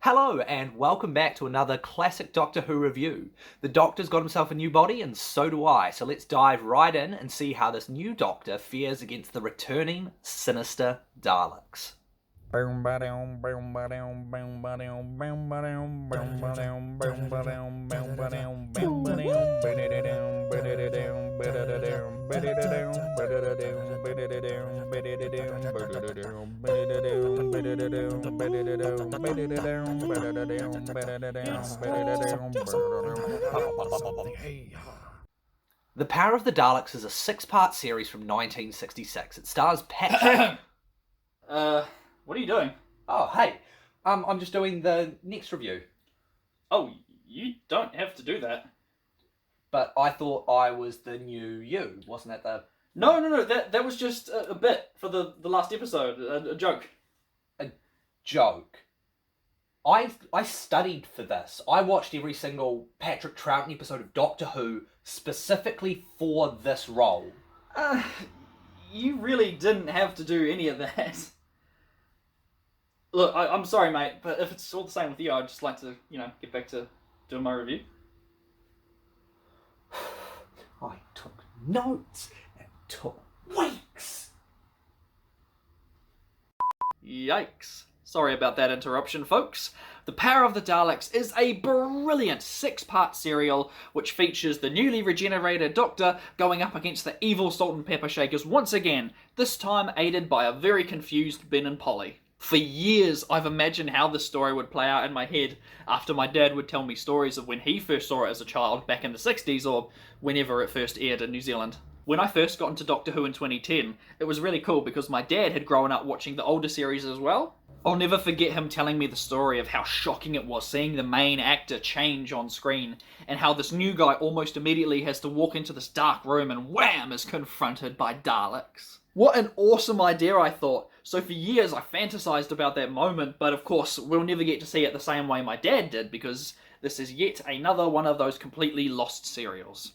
Hello and welcome back to another classic Doctor Who review. The Doctor's got himself a new body and so do I, so let's dive right in and see how this new Doctor fares against the returning sinister Daleks. The Power of the Daleks is a 6-part series from 1966. It stars Patrick... What are you doing? Oh, hey. I'm just doing the next review. Oh, you don't have to do that. But I thought I was the new you. Wasn't that the... No, that was just a bit for the last episode, a joke. A joke? I studied for this. I watched every single Patrick Troughton episode of Doctor Who specifically for this role. You really didn't have to do any of that. Look, I'm sorry, mate, but if it's all the same with you, I'd just like to, get back to doing my review. I took notes. It took weeks. Yikes. Sorry about that interruption, folks. The Power of the Daleks is a brilliant 6-part serial which features the newly regenerated Doctor going up against the evil Salt and Pepper Shakers once again, this time aided by a very confused Ben and Polly. For years, I've imagined how this story would play out in my head after my dad would tell me stories of when he first saw it as a child back in the 60s or whenever it first aired in New Zealand. When I first got into Doctor Who in 2010, it was really cool because my dad had grown up watching the older series as well. I'll never forget him telling me the story of how shocking it was seeing the main actor change on screen and how this new guy almost immediately has to walk into this dark room and wham is confronted by Daleks. What an awesome idea, I thought. So for years I fantasized about that moment, but of course we'll never get to see it the same way my dad did because this is yet another one of those completely lost serials.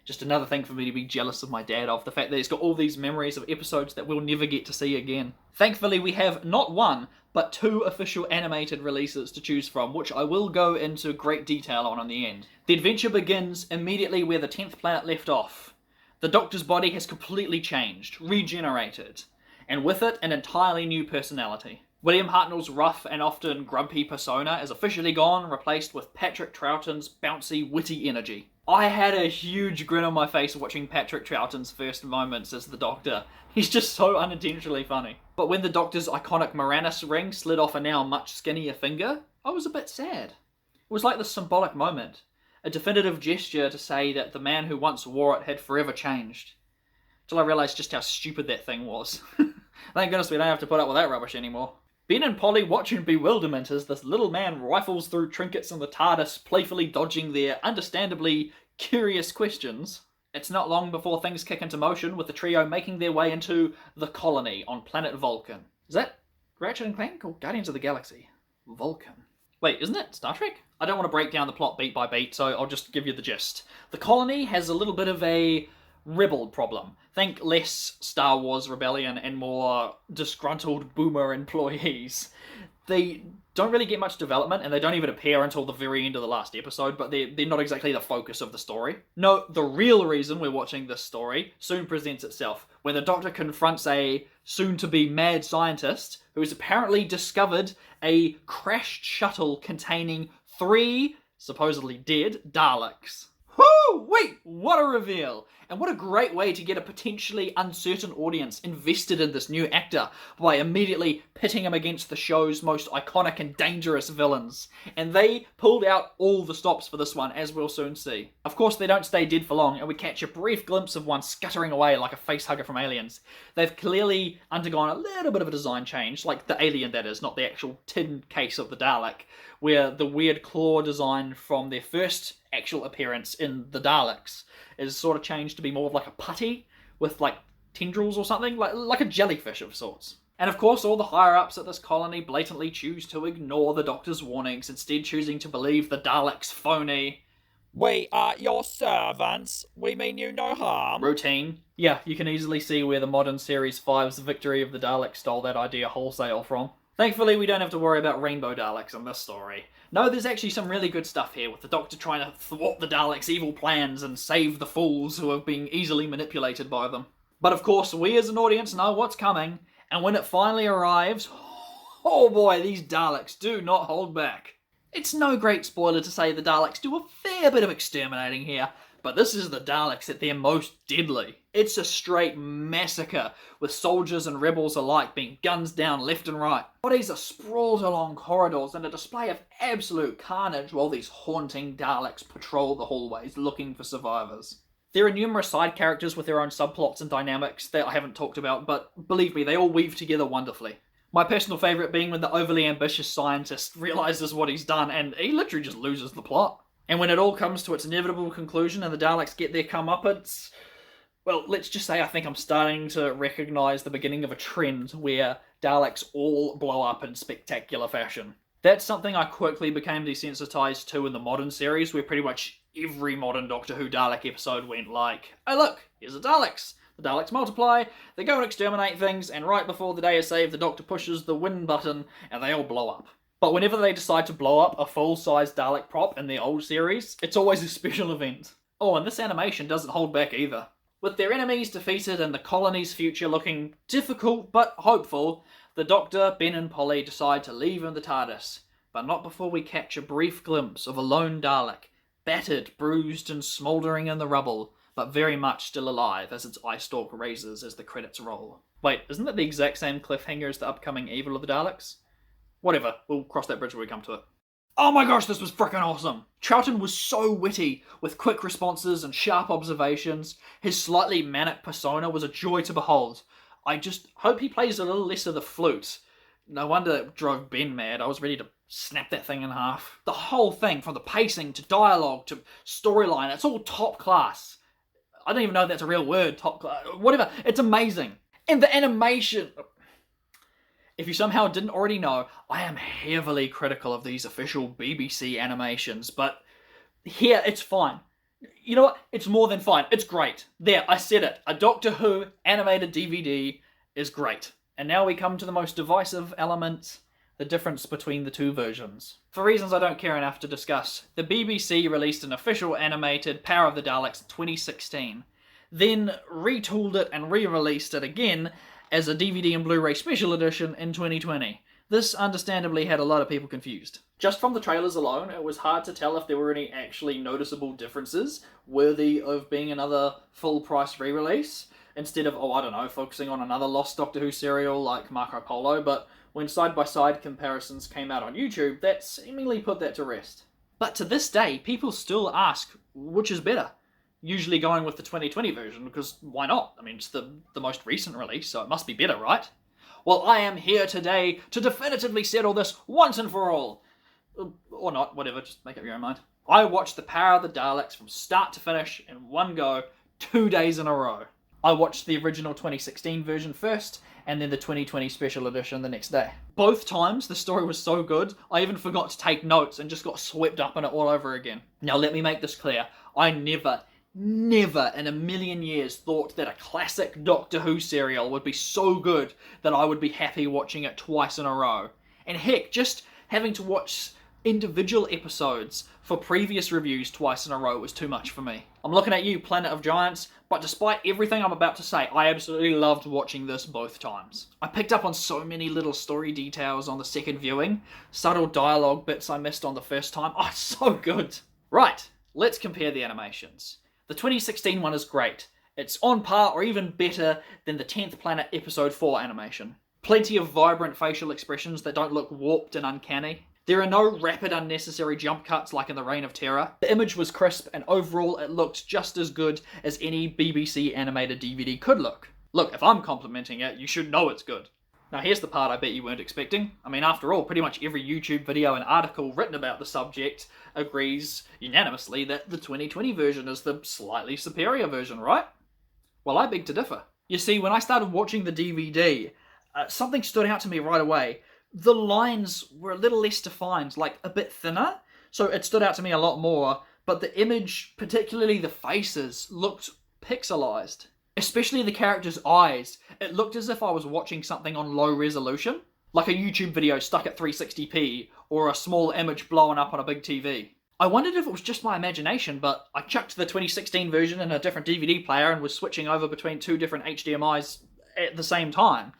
Just another thing for me to be jealous of my dad of, the fact that he's got all these memories of episodes that we'll never get to see again. Thankfully we have not one, but 2 official animated releases to choose from, which I will go into great detail on in the end. The adventure begins immediately where the 10th planet left off. The Doctor's body has completely changed, regenerated, and with it, an entirely new personality. William Hartnell's rough and often grumpy persona is officially gone, replaced with Patrick Troughton's bouncy, witty energy. I had a huge grin on my face watching Patrick Troughton's first moments as the Doctor. He's just so unintentionally funny. But when the Doctor's iconic Moranis ring slid off a now much skinnier finger, I was a bit sad. It was like this symbolic moment. A definitive gesture to say that the man who once wore it had forever changed. Till I realised just how stupid that thing was. Thank goodness we don't have to put up with that rubbish anymore. Ben and Polly watch in bewilderment as this little man rifles through trinkets in the TARDIS, playfully dodging their understandably curious questions. It's not long before things kick into motion, with the trio making their way into the colony on planet Vulcan. Is that Ratchet and Clank or Guardians of the Galaxy? Vulcan. Wait, isn't it Star Trek? I don't want to break down the plot beat by beat, so I'll just give you the gist. The colony has a little bit of a rebel problem. Think less Star Wars rebellion and more disgruntled boomer employees. They don't really get much development, and they don't even appear until the very end of the last episode, but they're not exactly the focus of the story. No, the real reason we're watching this story soon presents itself, when the Doctor confronts a soon-to-be mad scientist who has apparently discovered a crashed shuttle containing 3, supposedly dead, Daleks. Whoo! Wait, what a reveal! And what a great way to get a potentially uncertain audience invested in this new actor by immediately pitting him against the show's most iconic and dangerous villains. And they pulled out all the stops for this one, as we'll soon see. Of course, they don't stay dead for long, and we catch a brief glimpse of one scuttering away like a facehugger from Aliens. They've clearly undergone a little bit of a design change, like the alien that is, not the actual tin case of the Dalek, where the weird claw design from their first actual appearance in the Daleks is sort of changed to be more of like a putty with like tendrils or something, like a jellyfish of sorts. And of course all the higher-ups at this colony blatantly choose to ignore the Doctor's warnings, instead choosing to believe the Daleks' phony "We are your servants, we mean you no harm" routine. Yeah, you can easily see where the modern Series 5's Victory of the Daleks stole that idea wholesale from. Thankfully, we don't have to worry about rainbow Daleks in this story. No, there's actually some really good stuff here, with the Doctor trying to thwart the Daleks' evil plans and save the fools who have been easily manipulated by them. But of course, we as an audience know what's coming, and when it finally arrives, oh boy, these Daleks do not hold back. It's no great spoiler to say the Daleks do a fair bit of exterminating here, but this is the Daleks at their most deadly. It's a straight massacre, with soldiers and rebels alike being guns down left and right. Bodies are sprawled along corridors in a display of absolute carnage while these haunting Daleks patrol the hallways looking for survivors. There are numerous side characters with their own subplots and dynamics that I haven't talked about, but believe me, they all weave together wonderfully. My personal favourite being when the overly ambitious scientist realises what he's done and he literally just loses the plot. And when it all comes to its inevitable conclusion and the Daleks get their comeuppance, well, let's just say I think I'm starting to recognise the beginning of a trend where Daleks all blow up in spectacular fashion. That's something I quickly became desensitised to in the modern series, where pretty much every modern Doctor Who Dalek episode went like, oh look, here's the Daleks. The Daleks multiply, they go and exterminate things, and right before the day is saved, the Doctor pushes the win button and they all blow up. But whenever they decide to blow up a full-size Dalek prop in their old series, it's always a special event. Oh, and this animation doesn't hold back either. With their enemies defeated and the colony's future looking difficult but hopeful, the Doctor, Ben and Polly decide to leave in the TARDIS, but not before we catch a brief glimpse of a lone Dalek, battered, bruised and smouldering in the rubble, but very much still alive as its eye stalk raises as the credits roll. Wait, isn't that the exact same cliffhanger as the upcoming Evil of the Daleks? Whatever, we'll cross that bridge when we come to it. Oh my gosh, this was frickin' awesome! Troughton was so witty, with quick responses and sharp observations. His slightly manic persona was a joy to behold. I just hope he plays a little less of the flute. No wonder it drove Ben mad. I was ready to snap that thing in half. The whole thing, from the pacing to dialogue to storyline, it's all top class. I don't even know if that's a real word, top class, whatever. It's amazing. And the animation... If you somehow didn't already know, I am heavily critical of these official BBC animations, but here it's fine. You know what? It's more than fine. It's great. There, I said it. A Doctor Who animated DVD is great. And now we come to the most divisive element, the difference between the two versions. For reasons I don't care enough to discuss, the BBC released an official animated Power of the Daleks in 2016, then retooled it and re-released it again as a DVD and Blu-ray special edition in 2020. This understandably had a lot of people confused. Just from the trailers alone, it was hard to tell if there were any actually noticeable differences worthy of being another full-price re-release, instead of, oh I don't know, focusing on another Lost Doctor Who serial like Marco Polo, but when side-by-side comparisons came out on YouTube, that seemingly put that to rest. But to this day, people still ask, which is better? Usually going with the 2020 version, because why not? I mean, it's the most recent release, so it must be better, right? Well, I am here today to definitively settle this once and for all. Or not, whatever, just make up your own mind. I watched The Power of the Daleks from start to finish in one go, 2 days in a row. I watched the original 2016 version first, and then the 2020 special edition the next day. Both times, the story was so good, I even forgot to take notes and just got swept up in it all over again. Now let me make this clear, I never in a million years thought that a classic Doctor Who serial would be so good that I would be happy watching it twice in a row. And heck, just having to watch individual episodes for previous reviews twice in a row was too much for me. I'm looking at you, Planet of Giants, but despite everything I'm about to say, I absolutely loved watching this both times. I picked up on so many little story details on the second viewing, subtle dialogue bits I missed on the first time. Oh, it's so good. Right, let's compare the animations. The 2016 one is great. It's on par or even better than the 10th Planet Episode 4 animation. Plenty of vibrant facial expressions that don't look warped and uncanny. There are no rapid unnecessary jump cuts like in The Reign of Terror. The image was crisp and overall it looked just as good as any BBC animated DVD could look. Look, if I'm complimenting it, you should know it's good. Now here's the part I bet you weren't expecting. I mean, after all, pretty much every YouTube video and article written about the subject agrees unanimously that the 2020 version is the slightly superior version, right? Well, I beg to differ. You see, when I started watching the DVD, something stood out to me right away. The lines were a little less defined, like a bit thinner, so it stood out to me a lot more, but the image, particularly the faces, looked pixelized. Especially the characters' eyes. It looked as if I was watching something on low resolution. like a YouTube video stuck at 360p or a small image blowing up on a big TV. I wondered if it was just my imagination, but I chucked the 2016 version in a different DVD player and was switching over between 2 different HDMIs at the same time.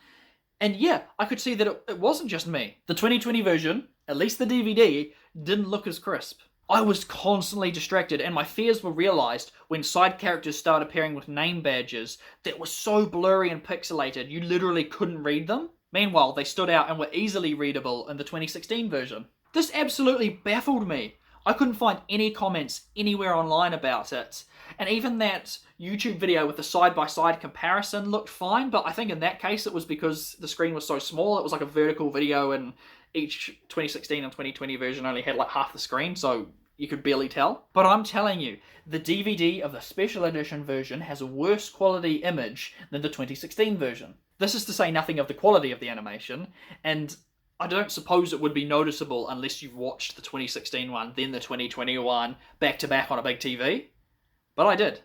And yeah, I could see that it wasn't just me. The 2020 version, at least the DVD, didn't look as crisp. I was constantly distracted, and my fears were realised when side characters started appearing with name badges that were so blurry and pixelated you literally couldn't read them. Meanwhile, they stood out and were easily readable in the 2016 version. This absolutely baffled me. I couldn't find any comments anywhere online about it. And even that YouTube video with the side-by-side comparison looked fine, but I think in that case it was because the screen was so small. It was like a vertical video and each 2016 and 2020 version only had like half the screen, so you could barely tell. But I'm telling you, the DVD of the special edition version has a worse quality image than the 2016 version. This is to say nothing of the quality of the animation, and I don't suppose it would be noticeable unless you've watched the 2016 one, then the 2020 one, back to back on a big TV. But I did.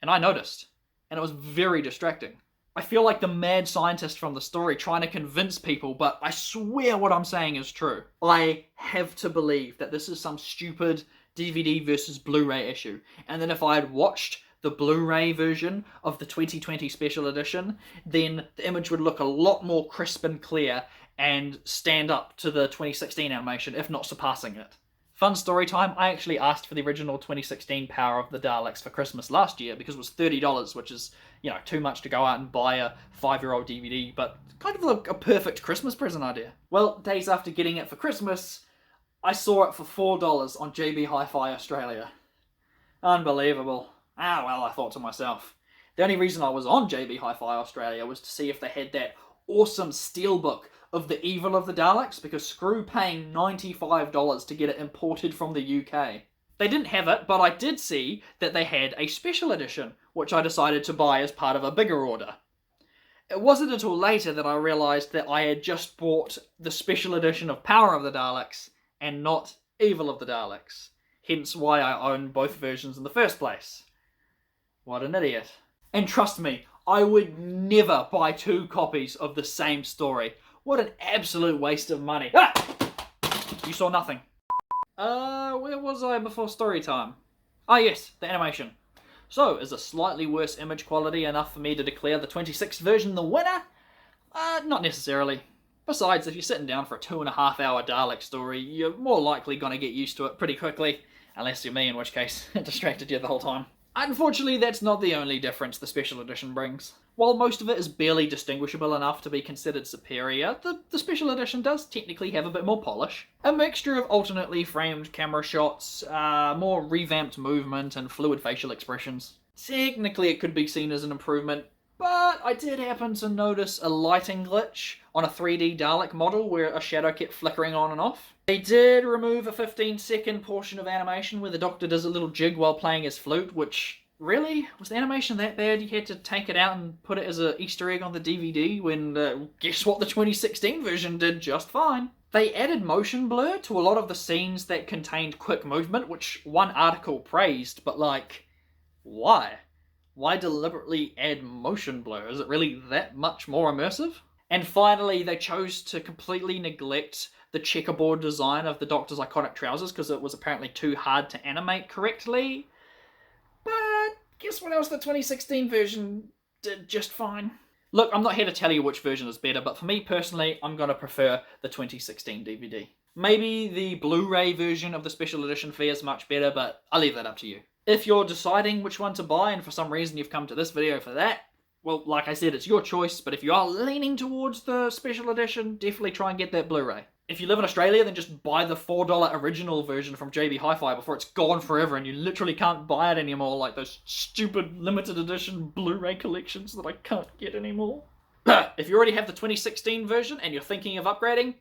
And I noticed. And it was very distracting. I feel like the mad scientist from the story trying to convince people, but I swear what I'm saying is true. I have to believe that this is some stupid DVD versus Blu-ray issue. And then if I had watched the Blu-ray version of the 2020 special edition, then the image would look a lot more crisp and clear and stand up to the 2016 animation, if not surpassing it. Fun story time, I actually asked for the original 2016 Power of the Daleks for Christmas last year because it was $30, which is, too much to go out and buy a 5-year-old DVD, but kind of a perfect Christmas present idea. Well, days after getting it for Christmas, I saw it for $4 on JB Hi-Fi Australia. Unbelievable. Well, I thought to myself. The only reason I was on JB Hi-Fi Australia was to see if they had that awesome steelbook of The Evil of the Daleks, because screw paying $95 to get it imported from the UK. They didn't have it, but I did see that they had a special edition, which I decided to buy as part of a bigger order. It wasn't until later that I realised that I had just bought the special edition of Power of the Daleks and not Evil of the Daleks, hence why I own both versions in the first place. What an idiot. And trust me, I would never buy 2 copies of the same story. What an absolute waste of money. Ah! You saw nothing. Where was I before story time? Ah yes, the animation. So, is a slightly worse image quality enough for me to declare the 26th version the winner? Not necessarily. Besides, if you're sitting down for a 2.5-hour Dalek story, you're more likely going to get used to it pretty quickly. Unless you're me, in which case it distracted you the whole time. Unfortunately, that's not the only difference the special edition brings. While most of it is barely distinguishable enough to be considered superior, the special edition does technically have a bit more polish. A mixture of alternately framed camera shots, more revamped movement, and fluid facial expressions. Technically it could be seen as an improvement, but I did happen to notice a lighting glitch on a 3D Dalek model where a shadow kept flickering on and off. They did remove a 15-second portion of animation where the Doctor does a little jig while playing his flute, which, really? Was the animation that bad you had to take it out and put it as an Easter egg on the DVD when, guess what, the 2016 version did just fine? They added motion blur to a lot of the scenes that contained quick movement, which one article praised, but why? Why deliberately add motion blur? Is it really that much more immersive? And finally, they chose to completely neglect the checkerboard design of the Doctor's iconic trousers because it was apparently too hard to animate correctly. But guess what else? The 2016 version did just fine. Look, I'm not here to tell you which version is better, but for me personally, I'm going to prefer the 2016 DVD. Maybe the Blu-ray version of the special edition fares much better, but I'll leave that up to you. If you're deciding which one to buy, and for some reason you've come to this video for that, well, like I said, it's your choice, but if you are leaning towards the special edition, definitely try and get that Blu-ray. If you live in Australia, then just buy the $4 original version from JB Hi-Fi before it's gone forever and you literally can't buy it anymore, like those stupid limited edition Blu-ray collections that I can't get anymore. If you already have the 2016 version and you're thinking of upgrading,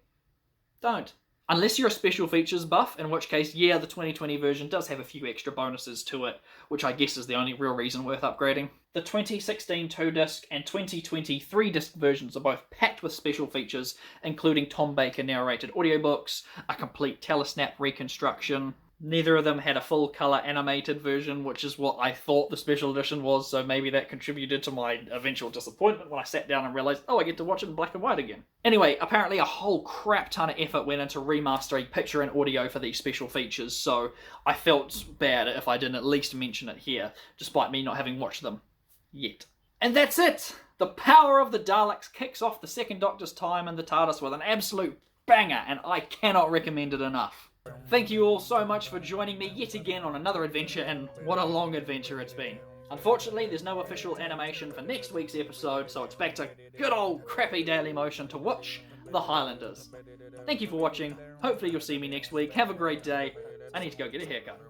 don't. Unless you're a special features buff, in which case, yeah, the 2020 version does have a few extra bonuses to it, which I guess is the only real reason worth upgrading. The 2016 2-disc and 2020 3-disc versions are both packed with special features, including Tom Baker narrated audiobooks, a complete telesnap reconstruction, Neither of them had a full colour animated version, which is what I thought the special edition was, so maybe that contributed to my eventual disappointment when I sat down and realised, oh, I get to watch it in black and white again. Anyway, apparently a whole crap ton of effort went into remastering picture and audio for these special features, so I felt bad if I didn't at least mention it here, despite me not having watched them yet. And that's it! The power of the Daleks kicks off the Second Doctor's time in the TARDIS with an absolute banger, and I cannot recommend it enough. Thank you all so much for joining me yet again on another adventure, and what a long adventure it's been. Unfortunately, there's no official animation for next week's episode, so it's back to good old crappy Daily Motion to watch The Highlanders. Thank you for watching. Hopefully you'll see me next week. Have a great day. I need to go get a haircut.